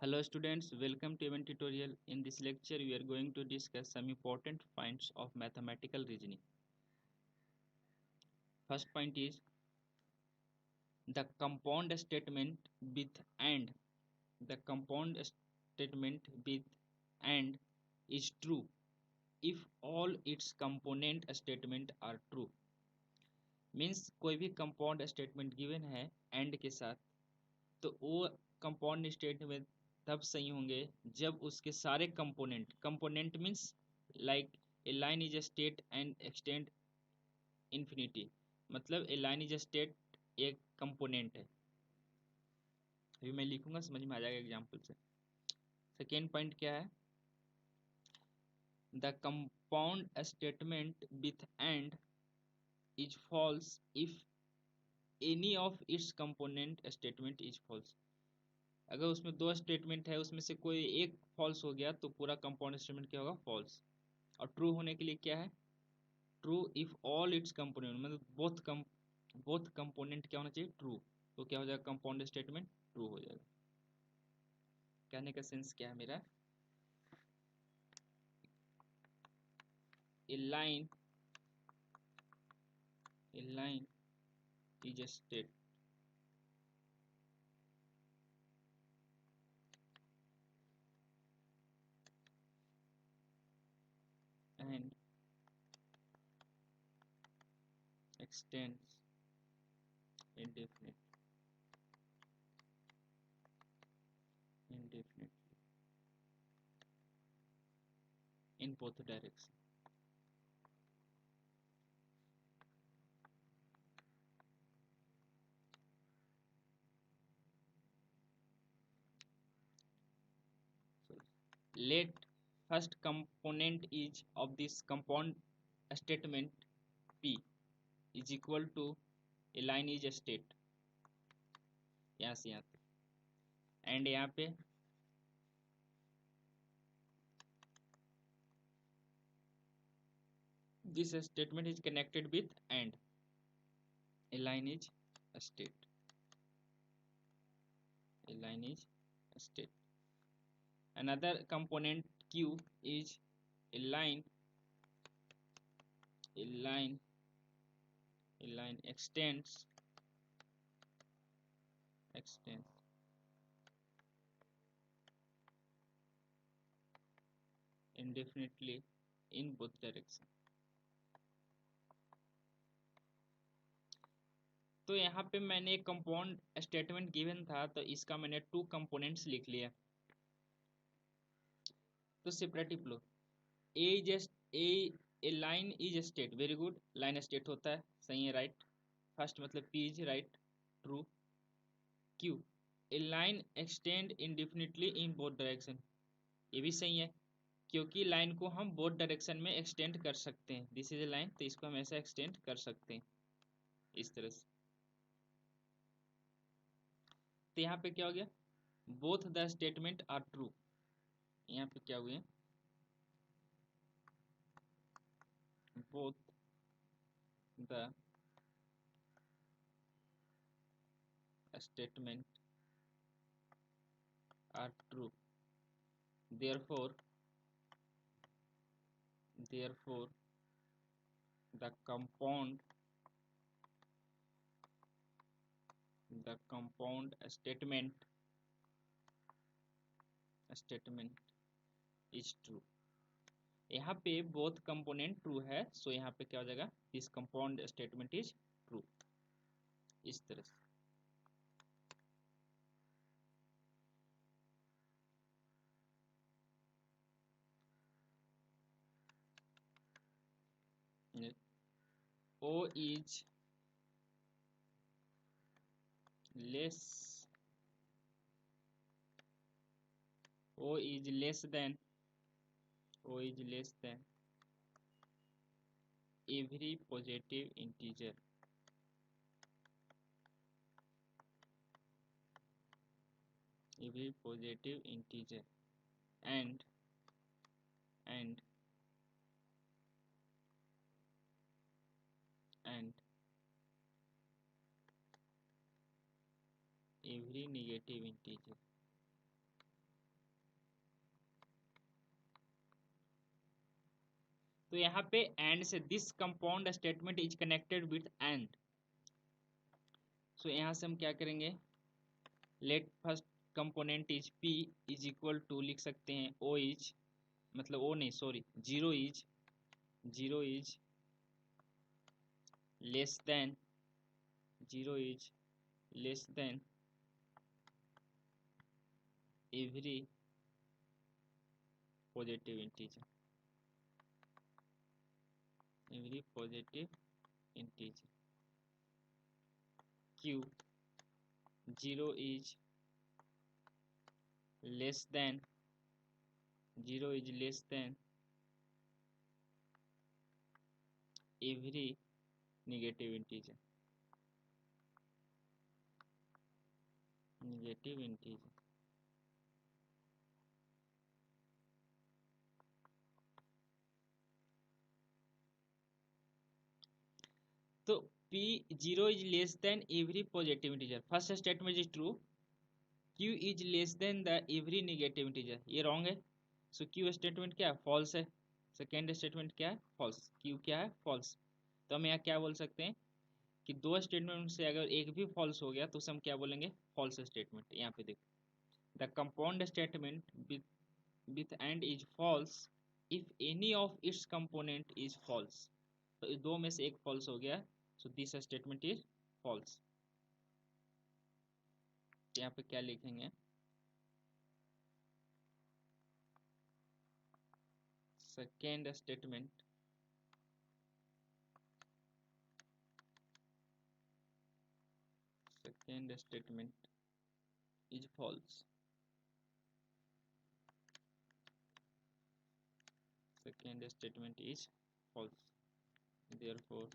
Hello students, welcome to event tutorial. In this lecture, we are going to discuss some important points of mathematical reasoning. First point is the compound statement with and. The compound statement with and is true if all its component statement are true. Means कोई भी compound statement given है and के साथ तो वो compound statement तब सही होंगे जब उसके सारे component means like a line is a state and extend infinity मतलब ए लाइन इज अ स्टेट एक कंपोनेंट है। अभी मैं लिखूंगा समझ में आ जाएगा एग्जाम्पल से। सेकेंड पॉइंट क्या है, the compound statement with and is false if any of its component statement is false. अगर उसमें दो स्टेटमेंट है उसमें से कोई एक फॉल्स हो गया तो पूरा कंपाउंड स्टेटमेंट क्या होगा, फॉल्स। और ट्रू होने के लिए क्या है, true if all it's component मतलब बोथ कंपोनेंट क्या होना चाहिए, ट्रू। तो क्या हो जाएगा, कंपाउंड स्टेटमेंट ट्रू हो जाएगा। कहने का सेंस क्या है मेरा, a line is a state and extends indefinitely in both directions. So let first component is of this compound statement P is equal to a line is a state, यहाँ से यहाँ तक एंड यहाँ पे this statement is connected with and a line is a state, a line is a state. Another component Q is a line, a line extends indefinitely in both directions. तो यहाँ पे मैंने एक कंपाउंड स्टेटमेंट गिवन था तो इसका मैंने two components लिख लिया। तो separative low, A is a line is state, very good, line state होता है, सही है, राइट। फर्स्ट मतलब P is right, true. Q, A line extend इंडेफिनिटली in both direction, ये भी सही है क्योंकि लाइन को हम बोथ डायरेक्शन में एक्सटेंड कर सकते हैं। दिस इज ए लाइन तो इसको हम ऐसा एक्सटेंड कर सकते हैं इस तरह से। तो यहाँ पे क्या हो गया, both the statement are true. यहाँ पे क्या हुए, both the statement are true, therefore the compound statement is true। यहाँ पे बोथ कंपोनेंट ट्रू है, सो यहाँ पे क्या हो जाएगा, this compound statement is true, इस तरह से। O is less O is less than every positive integer and every negative integer। तो यहाँ पे एंड से this compound statement is connected with and. So यहाँ से हम क्या करेंगे, let first component is p is equal to लिख सकते हैं ओ इज, मतलब ओ नहीं sorry, zero is less than, zero is less than every positive integer, every positive integer. Q zero is less than, zero is less than every negative integer, negative integer. तो p zero is less than every positive integer, first statement is true, q is less then the every negative integer, ये wrong है। सो q statement क्या है, false है। Second statement क्या है, false, q क्या है, फॉल्स। तो हम यहाँ क्या बोल सकते हैं कि दो स्टेटमेंट से अगर एक भी फॉल्स हो गया तो उसे हम क्या बोलेंगे, फॉल्स स्टेटमेंट। यहाँ पे देखो, the compound statement with and is false if any of its component is false. तो दो में से एक फॉल्स हो गया, so this statement is false. यहाँ पे क्या लिखेंगे, second statement is false, second statement is false, therefore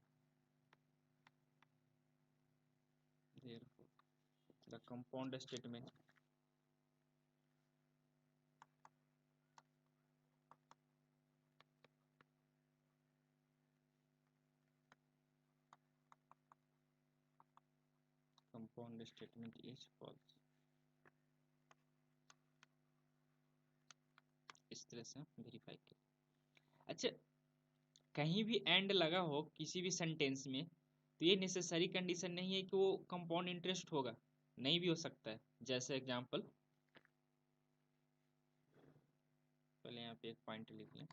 the compound statement is false। इस तरह से वेरीफाई कर। अच्छा, कहीं भी एंड लगा हो किसी भी सेंटेंस में तो ये नेसेसरी कंडीशन नहीं है कि वो कंपाउंड इंटरेस्ट होगा, नहीं भी हो सकता है। जैसे एग्जांपल, पहले यहाँ पे एक पॉइंट लिख लें,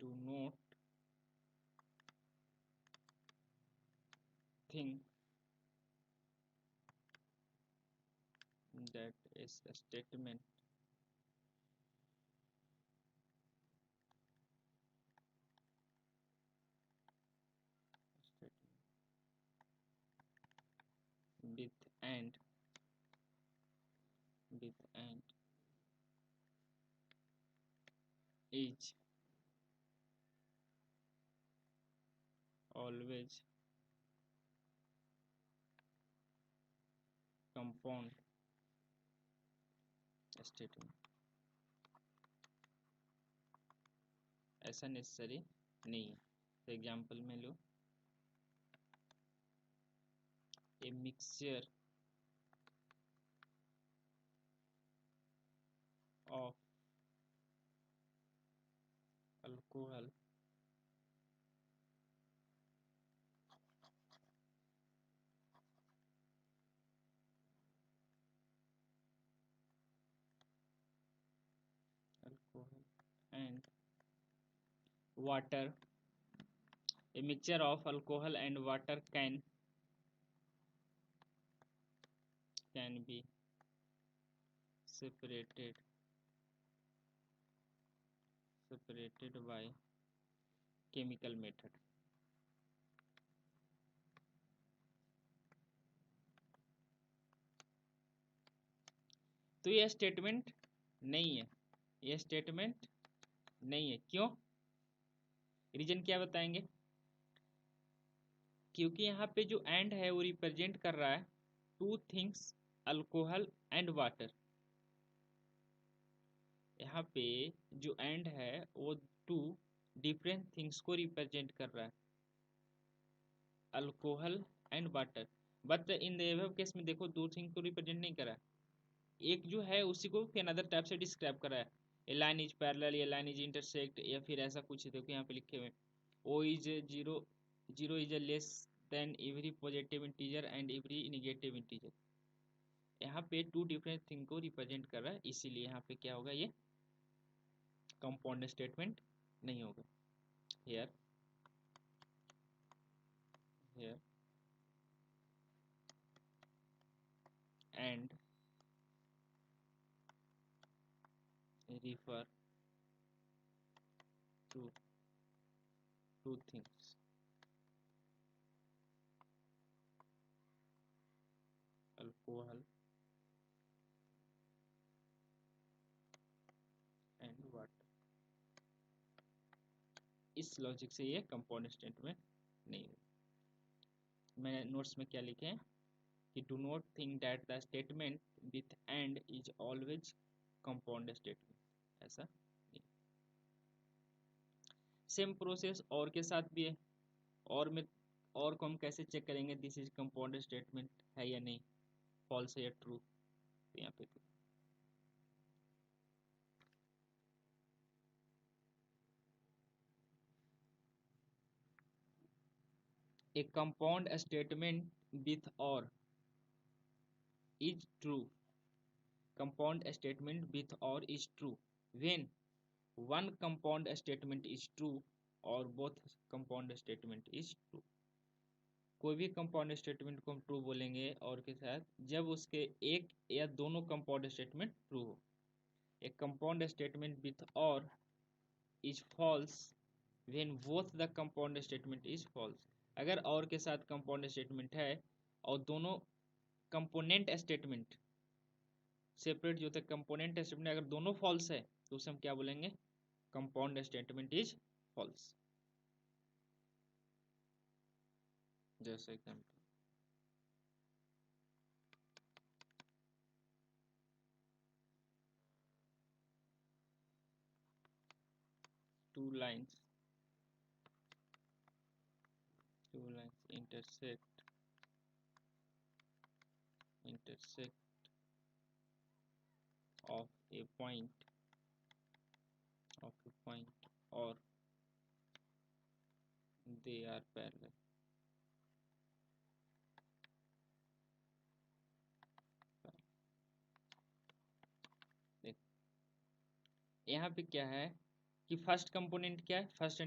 do not think that is a statement with and is always compound statement। ऐसा नेसेसरी नहीं है। तो एग्जांपल में लो, a mixture of alcohol and water, a mixture of alcohol and water can be separated by chemical method। तो यह statement नहीं है, यह स्टेटमेंट नहीं है। क्यों, रीजन क्या बताएंगे, क्योंकि यहाँ पे जो एंड है वो रिप्रेजेंट कर रहा है two things, alcohol and water. यहाँ पे जो एंड है वो टू डिफरेंट थिंग्स को रिप्रेजेंट कर रहा है, alcohol and water. But in the above case में देखो, दो थिंग को रिप्रेजेंट नहीं कर रहा है, एक जो है उसी को फिर अनदर टाइप से डिस्क्राइब करा है। A line is parallel, a line is intersect, या फिर ऐसा कुछ देखो यहाँ पे लिखे हुए o is zero, zero is less than every positive integer and every negative integer. यहाँ पे टू डिफरेंट थिंग को रिप्रेजेंट कर रहा है, इसीलिए यहाँ पे क्या होगा, ये कंपाउंड स्टेटमेंट नहीं होगा। Here here and refer to two things: alcohol and water। इस लॉजिक से ये कंपाउंड स्टेटमेंट नहीं है। मैंने नोट्स में क्या लिखे हैं कि do not think that the statement with and is always compound statement, ऐसा नहीं। सेम प्रोसेस और के साथ भी है। और में और को हम कैसे चेक करेंगे दिस इज कंपाउंड स्टेटमेंट है या नहीं, फॉल्स है या ट्रू। तो यहाँ पे a compound statement with or is true. Compound statement with or is true when one compound statement is true or both compound statement is true। कोई भी कंपाउंड स्टेटमेंट को हम ट्रू बोलेंगे और के साथ जब उसके एक या दोनों कंपाउंड स्टेटमेंट ट्रू हो। एक कंपाउंड स्टेटमेंट विथ और is false when both the compound statement is false. अगर और के साथ कंपाउंड स्टेटमेंट है और दोनों कंपोनेंट स्टेटमेंट सेपरेट जो होता है कंपोनेंट स्टेटमेंट अगर दोनों फॉल्स है तो उसे हम क्या बोलेंगे, कंपाउंड स्टेटमेंट इज फॉल्स। जैसे example two lines intersect of a point or they are parallel। देख यहाँ पे क्या है कि फर्स्ट कंपोनेंट क्या है, first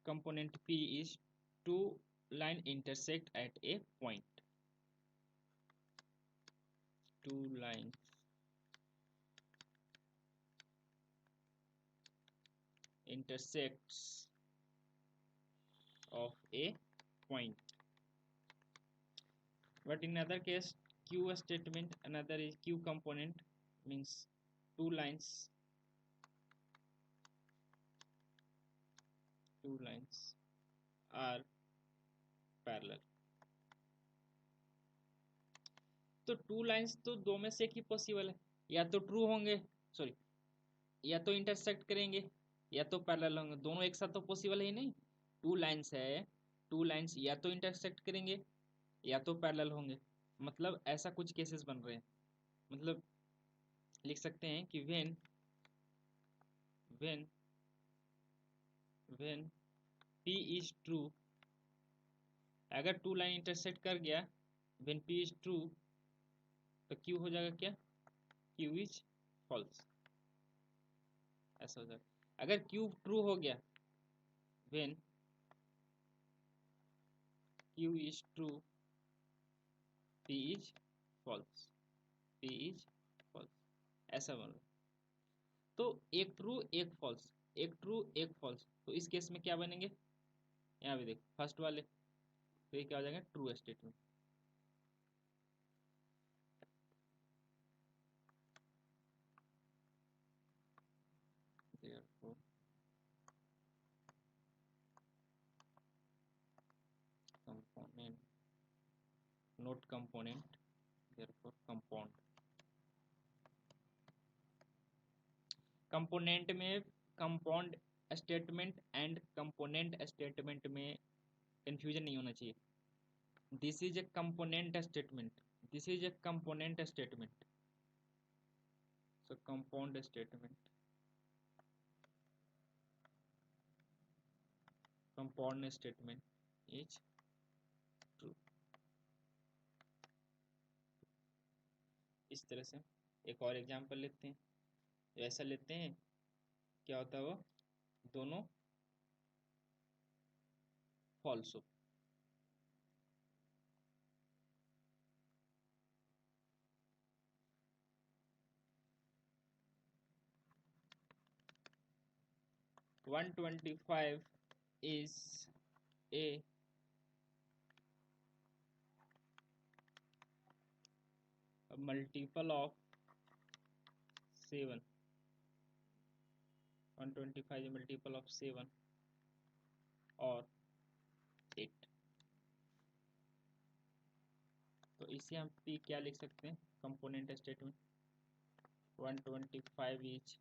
component P is two line intersect at a point, two line intersects of a point, but in other case q statement another is q component means two lines are parallel। तो two lines तो दो में से एक ही possible है, या तो true होंगे, सॉरी या तो इंटरसेक्ट करेंगे या तो पैरेलल होंगे, दोनों एक साथ तो पॉसिबल ही नहीं। टू लाइंस है, टू लाइंस या तो इंटरसेक्ट करेंगे या तो पैरेलल होंगे, मतलब ऐसा कुछ केसेस बन रहे हैं। मतलब लिख सकते हैं कि when when when P is true, अगर टू लाइन इंटरसेक्ट कर गया व्हेन P इज ट्रू तो Q हो जाएगा क्या, Q इज फॉल्स, ऐसा हो जाएगा। अगर Q ट्रू हो गया when Q is true P is false, P is false, ऐसा बन रहा। तो एक ट्रू एक फॉल्स, एक ट्रू एक फॉल्स, तो इस केस में क्या बनेंगे, यहाँ पे देखो फर्स्ट वाले, तो ये क्या हो जाएगा, true statement. therefore component not component, therefore compound। Component में compound statement and component statement में कंफ्यूजन नहीं होना चाहिए। This is a component statement, this is a component statement, So compound statement is true. इस तरह से एक और एग्जांपल लेते हैं, ऐसा लेते हैं क्या होता है, वो दोनों फॉल्स हो। One 125 is a multiple of 7, 125 is a multiple of 7 और 8। तो इसे हम P क्या लिख सकते हैं, component statement 125 is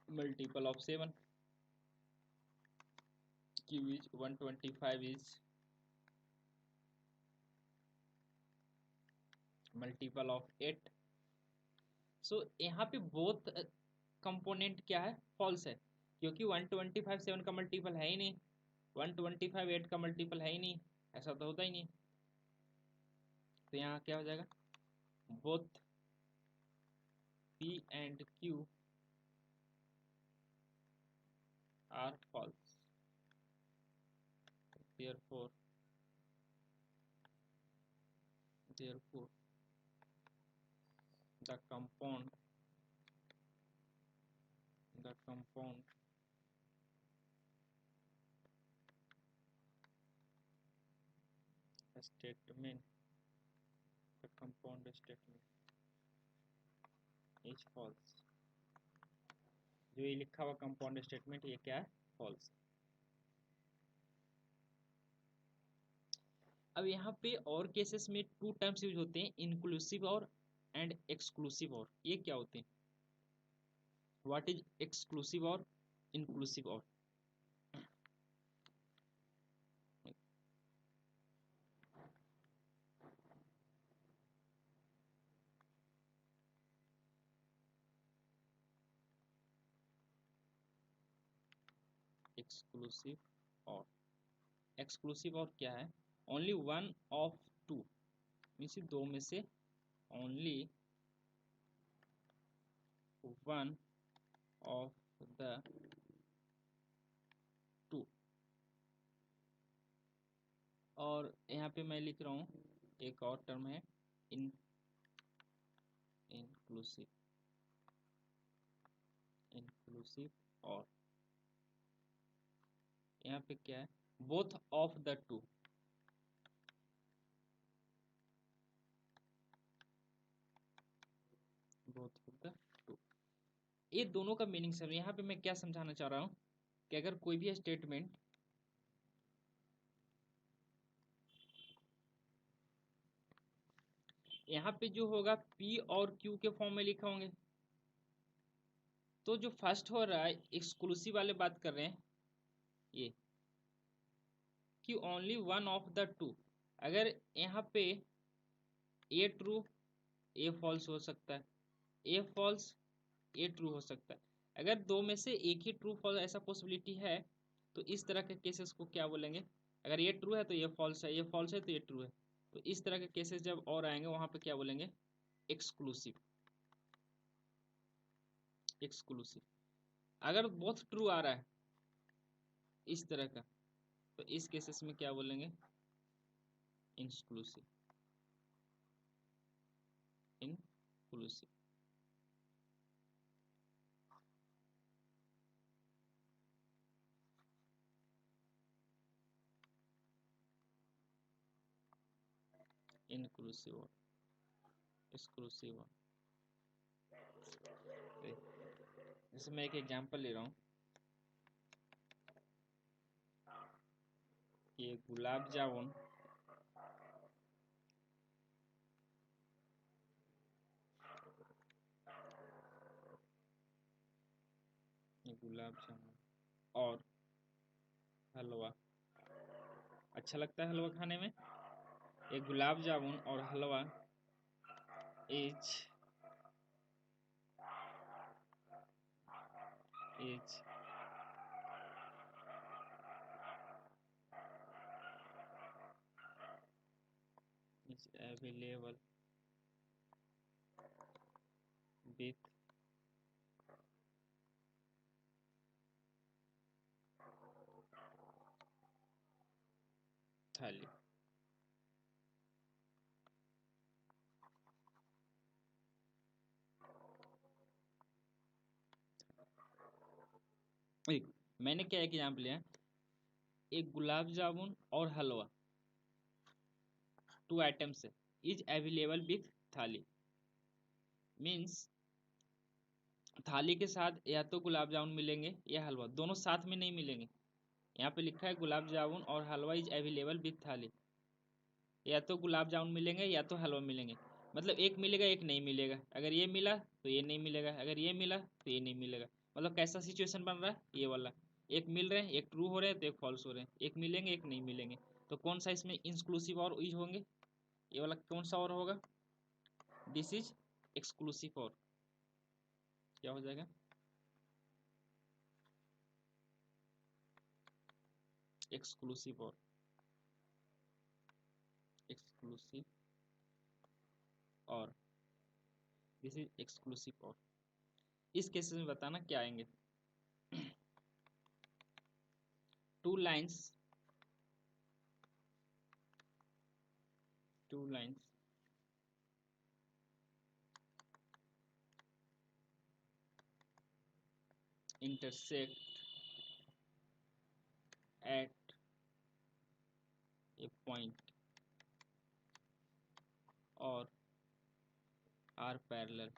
multiple of 7, Q is 125 is multiple of 8। सो यहाँ पे बोथ कंपोनेंट क्या है, फॉल्स है, क्योंकि 125 7 का मल्टीपल है ही नहीं, 125 8 का मल्टीपल है ही नहीं, ऐसा तो होता ही नहीं। तो यहाँ क्या हो जाएगा, both P and Q are false, therefore the compound statement is false। जो ये लिखा हुआ कंपाउंड स्टेटमेंट ये क्या है, फॉल्स। अब यहाँ पे और केसेस में टू टर्म्स यूज होते हैं, इंक्लूसिव और एंड एक्सक्लूसिव और। ये क्या होते हैं, व्हाट इज एक्सक्लूसिव और इंक्लूसिव और। एक्सक्लूसिव और क्या है, only one of two, means दो में से only one of the two. और यहाँ पे मैं लिख रहा हूँ एक और टर्म है इंक्लूसिव और। यहाँ पे क्या है, बोथ ऑफ द टू, ये दोनों का मीनिंग समझ। यहाँ पे मैं क्या समझाना चाह रहा हूँ कि अगर कोई भी स्टेटमेंट यहाँ पे जो होगा P और Q के फॉर्म में लिखा होंगे, तो जो फर्स्ट हो रहा है एक्सक्लूसिव वाले बात कर रहे हैं ये कि only one of the to. अगर यहाँ पे ए ट्रू ए फॉल्स हो सकता है, ए फॉल्स ए ट्रू हो सकता है। अगर दो में से एक ही ट्रू फॉल्स ऐसा पॉसिबिलिटी है तो इस तरह के केसेस को क्या बोलेंगे, अगर ये ट्रू है तो ये फॉल्स है, ये फॉल्स है तो ये ट्रू है। तो इस तरह के केसेस जब और आएंगे वहां पे क्या बोलेंगे, एक्सक्लूसिव। अगर बोथ ट्रू आ रहा है इस तरह का तो इस केसेस में क्या बोलेंगे, इंक्लूसिव। इंक्लूसिव और एक्सक्लूसिव। जैसे मैं एक एग्जांपल ले रहा हूँ, ये गुलाब जामुन और हलवा, अच्छा लगता है हलवा खाने में। एक गुलाब जामुन और हलवा is is is available with थाली। देखो मैंने क्या एग्जाम्पल लिया, एक गुलाब जामुन और हलवा, 2 आइटम्स है, इज अवेलेबल विथ थाली। मीन्स थाली के साथ या तो गुलाब जामुन मिलेंगे या हलवा, दोनों साथ में नहीं मिलेंगे। यहाँ पे लिखा है गुलाब जामुन और हलवा इज अवेलेबल विथ थाली, या तो गुलाब जामुन मिलेंगे या तो हलवा मिलेंगे, मतलब एक मिलेगा एक नहीं मिलेगा। अगर ये मिला तो ये नहीं मिलेगा, अगर ये मिला तो ये नहीं मिलेगा। मतलब कैसा सिचुएशन बन रहा है, ये वाला, एक मिल रहे हैं, एक ट्रू हो रहे हैं तो एक फॉल्स हो रहे हैं, एक मिलेंगे एक नहीं मिलेंगे। तो कौन सा इसमें इंक्लूसिव और यूज होंगे, ये वाला कौन सा और होगा, दिस इज एक्सक्लूसिव और। क्या हो जाएगा, एक्सक्लूसिव और, एक्सक्लूसिव और, दिस इज एक्सक्लूसिव और। इस केस में बताना क्या आएंगे, 2 lines, 2 lines intersect at a point or are parallel,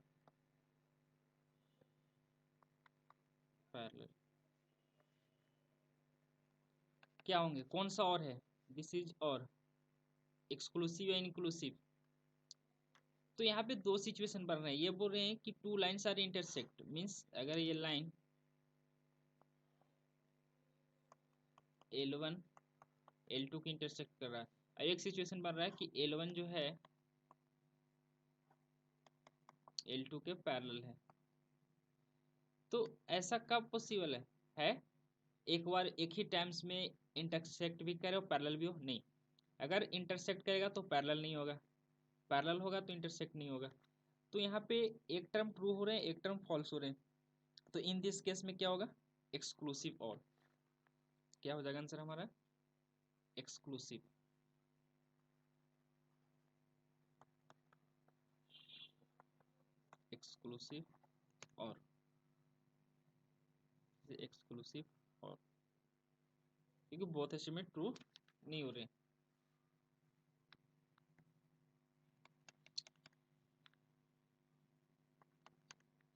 parallel। क्या होंगे, कौन सा और है, दिस इज और, एक्सक्लूसिव या इनक्लूसिव। तो यहाँ पे 2 सिचुएशन बन रहे हैं, ये बोल रहे हैं कि 2 लाइन्स आर इंटरसेक्ट, मीन्स अगर ये लाइन L1 L2 की इंटरसेक्ट कर रहा है, और एक सिचुएशन बन रहा है कि L1 जो है L2 के पैरेलल है। तो ऐसा कब पॉसिबल है एक बार एक ही टाइम्स में इंटरसेक्ट भी करे और पैरेलल भी हो, नहीं। अगर इंटरसेक्ट करेगा तो पैरेलल नहीं होगा, पैरेलल होगा तो इंटरसेक्ट नहीं होगा। तो यहाँ पे एक टर्म ट्रू हो रहे हैं, एक टर्म फॉल्स हो रहे हैं, तो इन दिस केस में क्या होगा, एक्सक्लूसिव और। क्या हो जाएगा आंसर हमारा, एक्सक्लूसिव, एक्सक्लूसिव और, एक्सक्लूसिव और, क्योंकि बोथ ऐसे में ट्रू नहीं हो रहे।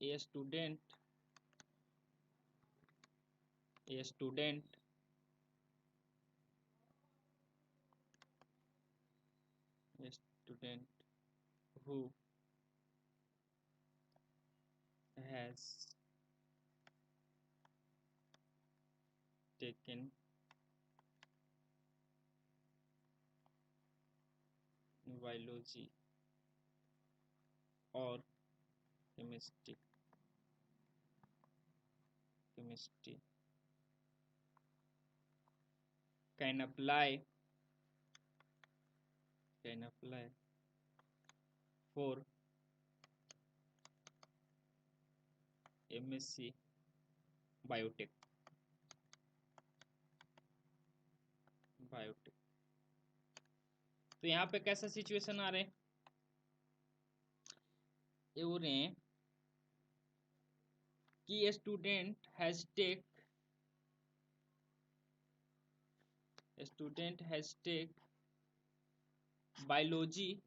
A student, a student a student who has taken biology or chemistry can apply for MSc biotech, तो यहाँ पे कैसा सिचुएशन आ रहे हैं, ये हो रहे हैं कि स्टूडेंट हैज टेक बायोलॉजी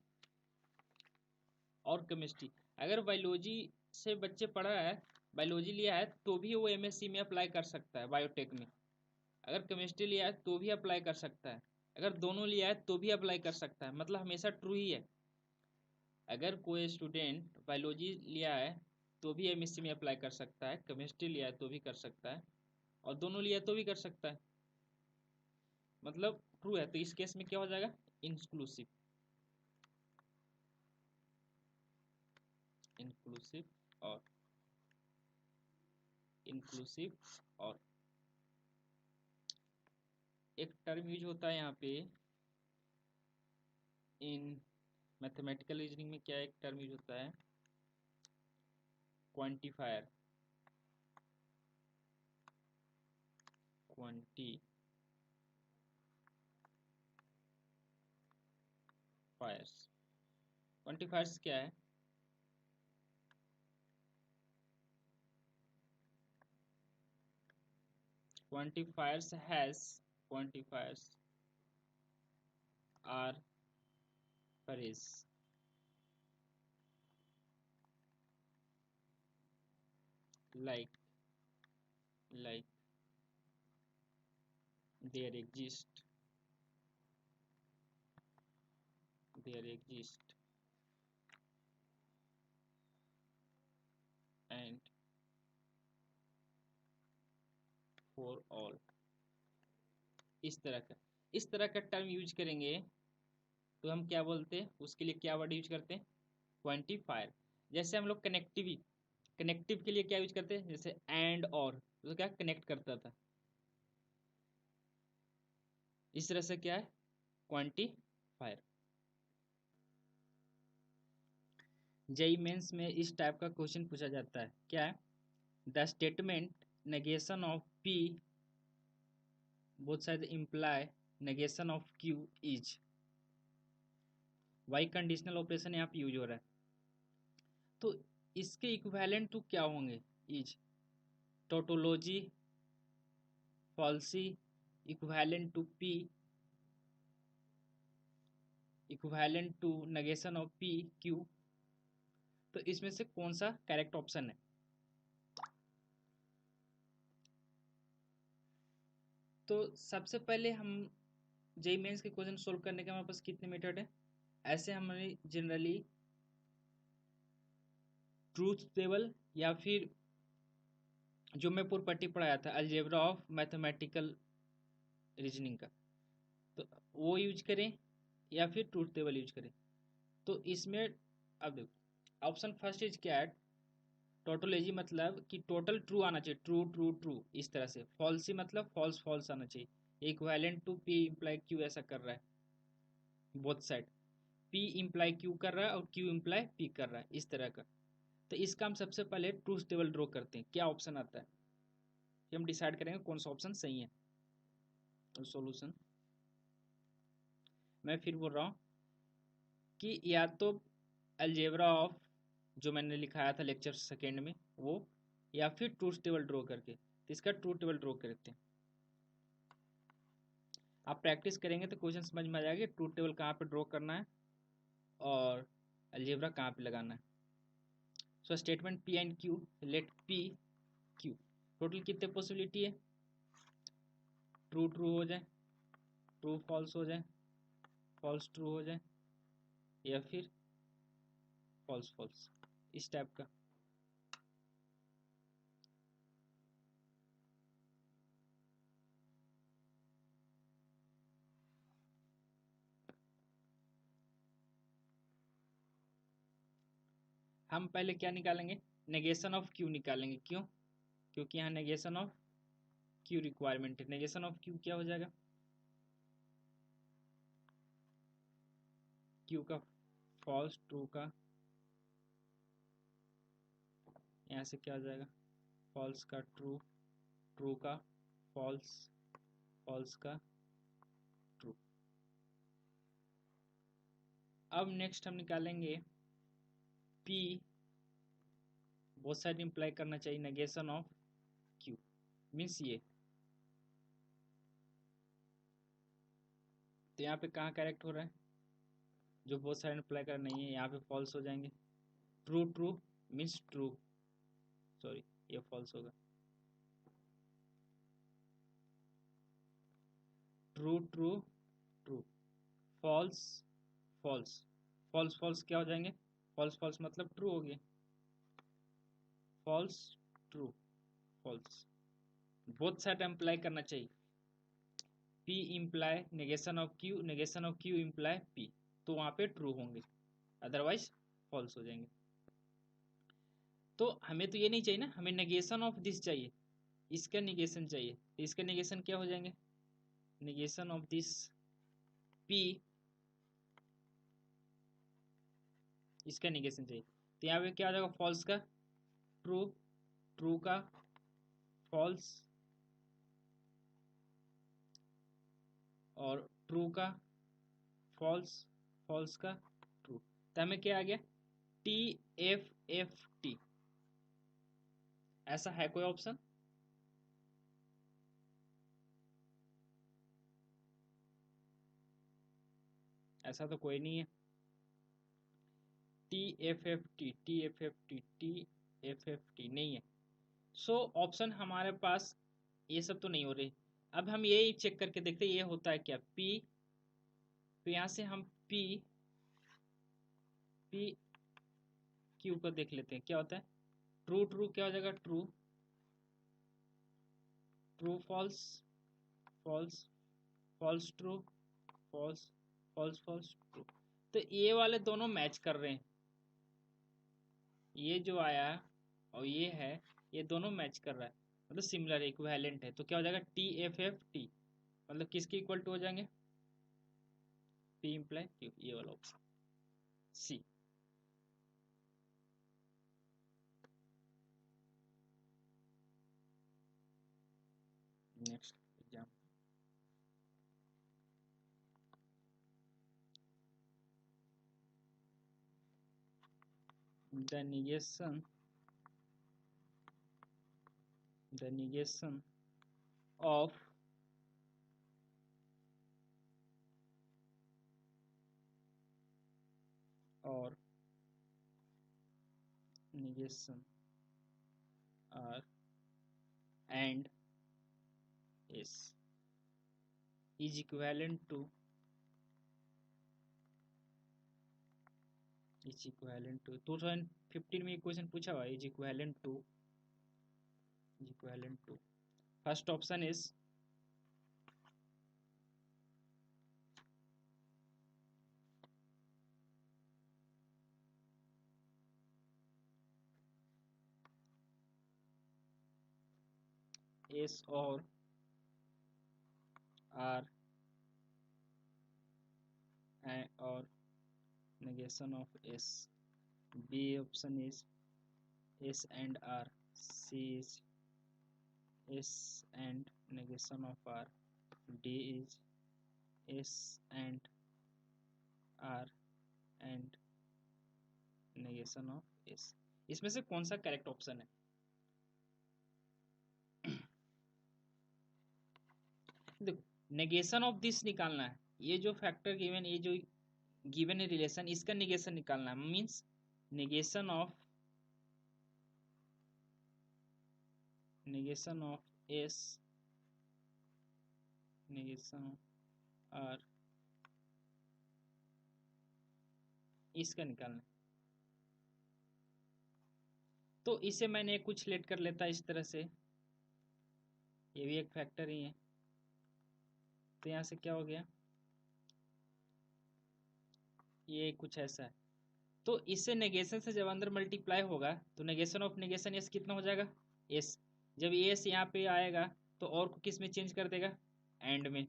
और केमिस्ट्री। अगर बायोलॉजी से बच्चे पढ़ा है, बायोलॉजी लिया है, तो भी वो MSc में अप्लाई कर सकता है बायोटेक में। अगर केमिस्ट्री लिया है तो भी अप्लाई कर सकता है, अगर दोनों लिया है तो भी अप्लाई कर सकता है, मतलब हमेशा ट्रू ही है। अगर कोई स्टूडेंट बायोलॉजी लिया है तो भी MSc में अप्लाई कर सकता है, केमिस्ट्री लिया है तो भी कर सकता है, और दोनों लिया तो भी कर सकता है, मतलब ट्रू है। तो इस केस में क्या हो जाएगा, इंक्लूसिव। इंक्लूसिव और इंक्लूसिव और एक टर्म यूज होता है यहाँ पे इन मैथमेटिकल रीजनिंग में, क्या एक टर्म यूज होता है, क्वांटिफायर। क्वांटिफायर्स क्या है? Quantifiers are phrase like there exist and for all। इस तरह का टर्म यूज करेंगे तो हम क्या बोलते हैं, उसके लिए क्या वर्ड यूज करते हैं, क्वांटिफायर। जैसे हम लोग कनेक्टिव के लिए क्या यूज करते हैं, जैसे एंड और, तो क्या कनेक्ट करता था, इस तरह से क्या है, क्वांटिफायर। जेईई मेंस में इस टाइप का क्वेश्चन पूछा जाता है, क्या है, the statement negation of P both side imply negation of Q is, biconditional operation यहाँ पे यूज हो रहा है, तो इसके इक्विवेलेंट टू क्या होंगे, is, tautology, fallacy, equivalent to P, equivalent to negation of P Q, तो इसमें से कौन सा करेक्ट ऑप्शन है। तो सबसे पहले हम जेईई मेंस के क्वेश्चन सोल्व करने के हमारे पास कितने मेथड है, ऐसे हमने जनरली ट्रूथ टेबल या फिर जो मैं पूर्व पट्टी पढ़ाया था अलजेब्रा ऑफ मैथमेटिकल रीजनिंग का, तो वो यूज करें या फिर ट्रूथ टेबल यूज करें। तो इसमें अब देखो ऑप्शन फर्स्ट इज क्या है, टोटोलॉजी मतलब कि टोटल ट्रू आना चाहिए, ट्रू ट्रू ट्रू इस तरह से, फॉल्सी मतलब फॉल्स फॉल्स आना चाहिए, equivalent to P imply Q ऐसा कर रहा है both side, P imply Q कर रहा है और Q इम्प्लाई P कर रहा है, इस तरह का। तो इसका हम सबसे पहले ट्रूथ टेबल ड्रॉ करते हैं, क्या ऑप्शन आता है, हम डिसाइड करेंगे कौन सा ऑप्शन सही है। तो सॉल्यूशन मैं फिर बोल रहा हूँ कि या तो अलजेब्रा ऑफ जो मैंने लिखाया था लेक्चर सेकेंड में वो, या फिर ट्रूथ टेबल ड्रॉ करके, तो इसका ट्रूथ टेबल ड्रॉ करते हैं। आप प्रैक्टिस करेंगे तो क्वेश्चन समझ में आ जाएगा ट्रूथ टेबल कहाँ पे ड्रॉ करना है और अलजेब्रा कहाँ पे लगाना है। So statement P and Q, let P Q, total कितने पॉसिबिलिटी है, ट्रू ट्रू हो जाए, ट्रू फॉल्स हो जाए, फॉल्स ट्रू हो जाए, या फिर फॉल्स फॉल्स, इस टाइप का। हम पहले क्या निकालेंगे, नेगेशन ऑफ Q निकालेंगे, क्यों, क्योंकि यहाँ नेगेशन ऑफ Q रिक्वायरमेंट है। नेगेशन ऑफ Q क्या हो जाएगा, Q का फॉल्स, ट्रू का, यहाँ से क्या हो जाएगा, फॉल्स का ट्रू, ट्रू का फॉल्स, फॉल्स का ट्रू। अब नेक्स्ट हम निकालेंगे P बोथ साइड इंप्लाई करना चाहिए नेगेशन ऑफ Q, मीन्स ये, तो यहाँ पे कहाँ करेक्ट हो रहा है, जो बोथ साइड इंप्लाई कर नहीं है यहाँ पे फॉल्स हो जाएंगे, true true means true, sorry ये फॉल्स होगा, true true true, false false, false false क्या हो जाएंगे, फॉल्स फॉल्स मतलब ट्रू हो गया, false true false, both side imply करना चाहिए, P imply negation of Q, negation of Q imply P, तो वहां पे ट्रू होंगे, अदरवाइज फॉल्स हो जाएंगे। तो हमें तो ये नहीं चाहिए ना, हमें नेगेशन ऑफ दिस चाहिए, इसका निगेशन चाहिए। तो इसका निगेशन क्या हो जाएंगे, निगेशन ऑफ दिस पी, इसका निगेशन चाहिए। तो यहाँ पे क्या हो जाएगा, फॉल्स का ट्रू, ट्रू का फॉल्स, और ट्रू का फॉल्स, फॉल्स का ट्रू। तो हमें क्या आ गया, टी एफ एफ टी। ऐसा है कोई ऑप्शन? ऐसा तो कोई नहीं है। T F F T, T F F T, T F F T नहीं है। सो ऑप्शन हमारे पास ये सब तो नहीं हो रही। अब हम यही चेक करके देखते हैं ये होता है क्या, पी। तो यहाँ से हम पी, पी क्यू को देख लेते हैं क्या होता है। ट्रू ट्रू क्या हो जाएगा, true, true false, false, false true, false, false false true. तो ये वाले दोनों मैच कर रहे हैं, ये जो आया और ये है, ये दोनों मैच कर रहा है, मतलब सिमिलर इक्विवेलेंट है। तो क्या हो जाएगा, टी एफ एफ टी, मतलब किसके इक्वल टू हो जाएंगे, पी इम्प्लाई क्यू, ये वाला option C. Next exam, the negation, the negation of or negation r and s is equivalent to, is equivalent to 2015 में क्वेश्चन पूछा हुआ, is equivalent to, is equivalent to, first option is s or r or negation of s, b option is s and r, c is s and negation of r, d is s and r and negation of s। इसमें से कौन सा correct option है? देखो, negation of this निकालना है, ये जो फैक्टर गिवन, ये जो गिवन है रिलेशन, इसका निगेशन निकालना है। Means negation of, negation of s, negation of r, इसका निकालना। तो इसे मैंने कुछ लेट कर लेता इस तरह से, ये भी एक फैक्टर ही है। तो यहाँ से क्या हो गया, ये कुछ ऐसा है। तो इससे नेगेशन से जब अंदर मल्टीप्लाई होगा तो नेगेशन ऑफ नेगेशन एस कितना हो जाएगा, एस। जब एस यहाँ पे आएगा तो और को किस में चेंज कर देगा, एंड में।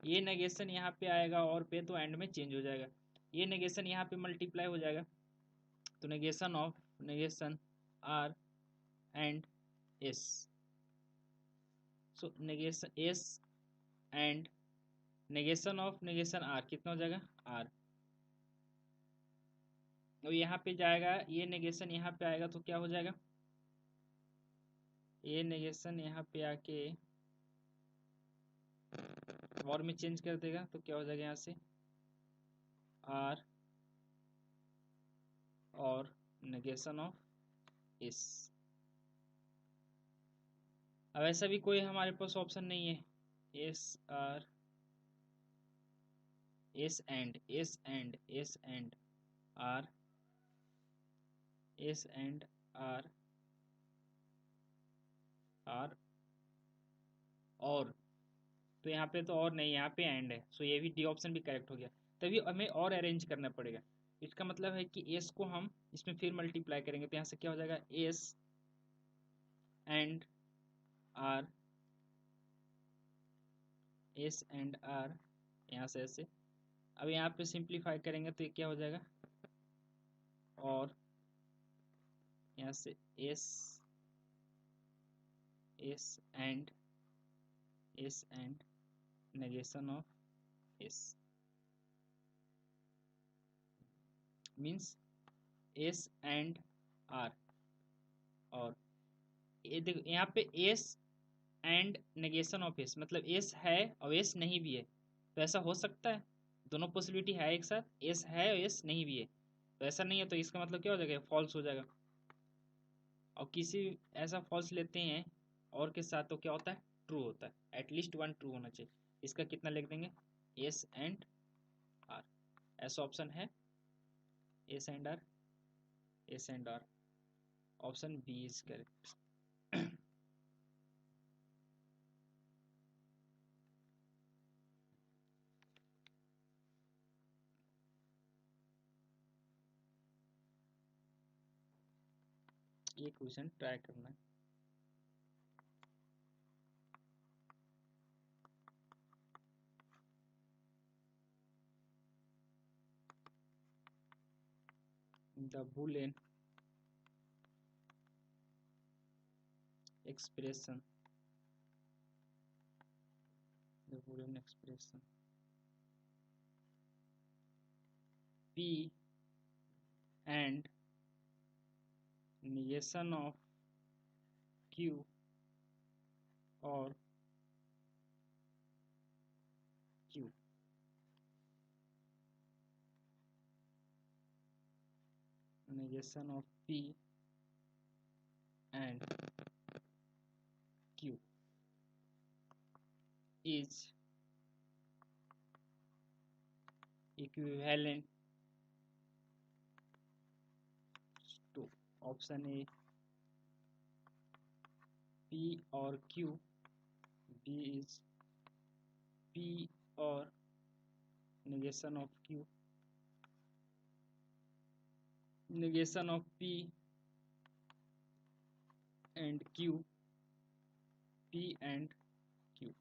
ये नेगेशन यहाँ पे आएगा और पे, तो एंड में चेंज हो जाएगा। ये नेगेशन यहाँ पे मल्टीप्लाई हो जाएगा, तो negation of negation R and S. So negation S and negation of negation R कितना हो जाएगा, आर। और यहाँ पे जाएगा, ये नेगेशन यहाँ पे आएगा तो क्या हो जाएगा, ये नेगेशन यहाँ पे आके और में चेंज कर देगा, तो क्या हो जाएगा यहाँ से आर और नेगेशन ऑफ एस। अब ऐसा भी कोई हमारे पास ऑप्शन नहीं है, S R, S and S and S and R, S and R, R और, तो यहाँ पे तो और नहीं, यहाँ पे एंड है। सो ये भी डी ऑप्शन भी करेक्ट हो गया। तभी हमें और अरेंज करना पड़ेगा। इसका मतलब है कि एस को हम इसमें फिर मल्टीप्लाई करेंगे तो यहाँ से क्या हो जाएगा, S and R, S and R, यहाँ से ऐसे। अब यहाँ पे सिंप्लीफाई करेंगे तो ये क्या हो जाएगा, और यहाँ से S, S and negation of S means S and R. और ये देखो यहाँ पे S and negation of S, मतलब एस है और एस नहीं भी है, तो ऐसा हो सकता है, दोनों पॉसिबिलिटी है एक साथ, एस है और एस नहीं भी है, तो ऐसा नहीं है, तो इसका मतलब क्या हो जाएगा, फॉल्स हो जाएगा। और किसी ऐसा फॉल्स लेते हैं और के साथ तो क्या होता है, ट्रू होता है, एटलीस्ट वन ट्रू होना चाहिए। इसका कितना लिख देंगे, एस एंड आर, ऐसा ऑप्शन है, S and R, S and R, option B is correct. ये क्वेश्चन ट्राई करना है। The Boolean expression, the Boolean expression P and negation of Q or Q, negation of P and Q is equivalent to option A P or Q, B is P or negation of Q, negation of P and Q, P and Q.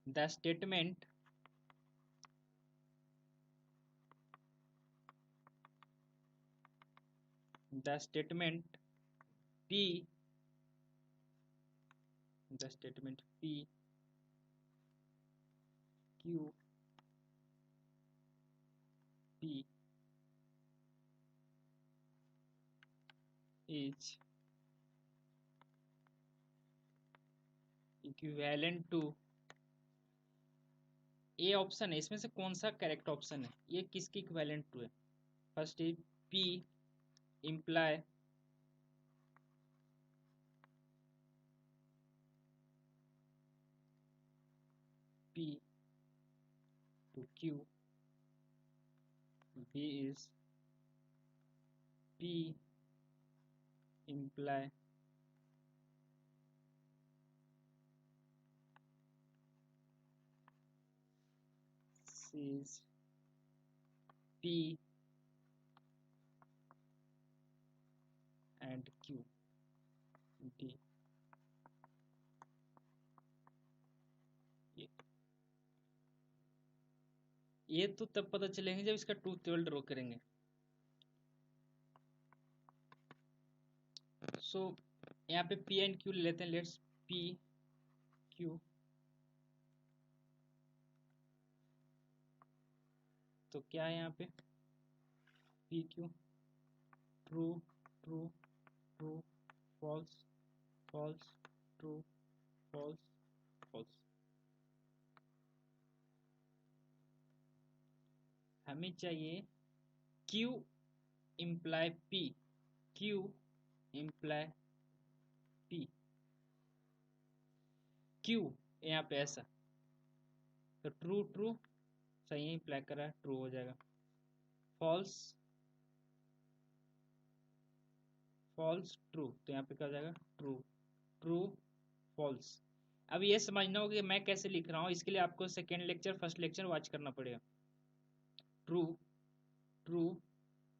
The statement P, the statement P Q P is equivalent to, ये option है, इसमें से कौन सा correct option है, ये किसकी equivalent to है, first is P imply P to Q, B is P imply C is P and Q, D, ये तो तब पता चलेंगे जब इसका ट्रूथ टेबल ड्रॉ करेंगे। सो यहाँ पे P एंड Q लेते हैं, लेट्स P Q, तो क्या है यहाँ पे P Q, true true true, false false, true false false. हमें चाहिए Q imply P, Q imply P, Q यहाँ पे ऐसा, तो ट्रू ट्रू सही इम्प्लाई कर रहा है, ट्रू हो जाएगा, फॉल्स फॉल्स ट्रू, तो यहाँ पे क्या हो जाएगा ट्रू, ट्रू फॉल्स। अब ये समझना होगा कि मैं कैसे लिख रहा हूँ, इसके लिए आपको second lecture first lecture watch करना पड़ेगा। ट्रू ट्रू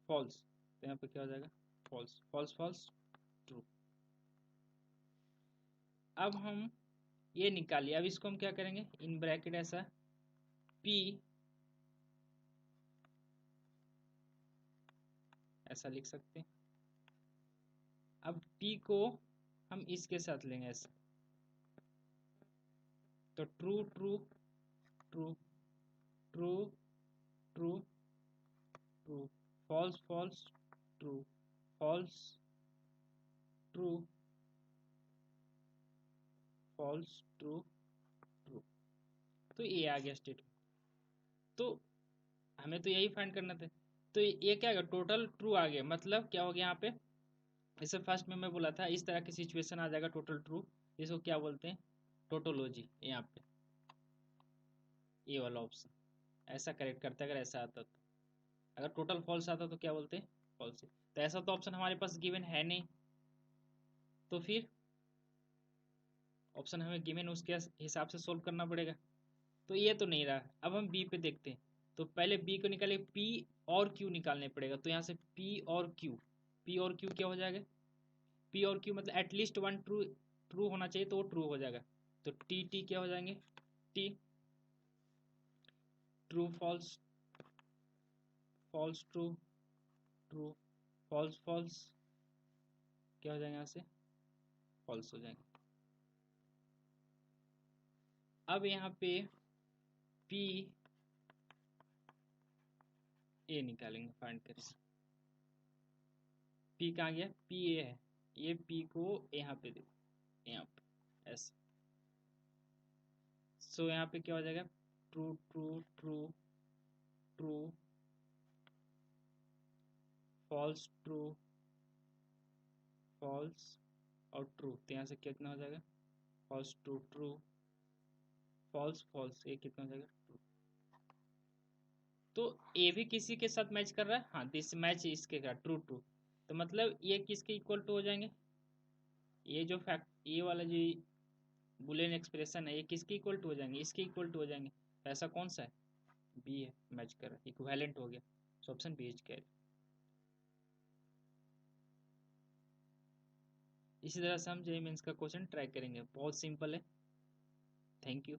फॉल्स, तो यहाँ पे क्या हो जाएगा फॉल्स, फॉल्स फॉल्स ट्रू। अब हम ये निकालिए, अब इसको हम क्या करेंगे, इन ब्रैकेट ऐसा P ऐसा लिख सकते हैं। अब P को हम इसके साथ लेंगे ऐसा, तो true true true true true true, false false true, false true, false true true. तो ये आ गया स्टेटमेंट। तो हमें तो यही फाइंड करना था, तो ये क्या होगा टोटल ट्रू आ गया, मतलब क्या हो गया यहाँ पे, जैसे फर्स्ट में मैं बोला था इस तरह की सिचुएशन आ जाएगा टोटल ट्रू, इसको क्या बोलते हैं टोटोलॉजी। यहाँ पे ये वाला ऑप्शन ऐसा करेक्ट करता है, अगर ऐसा आता तो, अगर टोटल फॉल्स आता तो क्या बोलते हैं फॉल्स। तो ऐसा तो ऑप्शन हमारे पास गिवन है नहीं, तो फिर ऑप्शन हमें गिवन उसके हिसाब से सोल्व करना पड़ेगा। तो ये तो नहीं रहा, अब हम बी पे देखते हैं। तो पहले बी को निकाले, पी और क्यू निकालने पड़ेगा, तो यहाँ से पी और क्यू, पी और क्यू क्या हो जाएगा, पी और क्यू मतलब एटलीस्ट वन ट्रू ट्रू होना चाहिए, तो वो ट्रू हो जाएगा। तो टी टी क्या हो जाएंगे, T true false, false true, true false false, क्या हो जाएगा यहाँ से फॉल्स हो जाएंगे। अब यहाँ पे पी ए निकालेंगे, फाइंड करेंगे पी कहाँ गया, पी ए है, ये पी को यहाँ पे दे, यहाँ पे ऐसे। सो यहाँ पे क्या हो जाएगा true true true true, false true, false और ट्रू, तो यहाँ से कितना हो जाएगा false true true, false false, ये कितना हो जाएगा ट्रू। तो ए भी किसी के साथ मैच कर रहा है, हाँ दिस मैच इसके साथ ट्रू ट्रू, तो मतलब ये किसके इक्वल टू हो जाएंगे, ये जो फैक्ट ये वाला जो बुलियन एक्सप्रेशन है ये किसके इक्वल टू हो जाएंगे, इसके इक्वल टू हो जाएंगे। तो ऐसा कौन सा है, बी है, मैच कर रहा है, इक्विवेलेंट हो गया, so option B is carry. इसी तरह से हम जेईई मेंस का क्वेश्चन ट्राई करेंगे, बहुत सिंपल है। Thank you.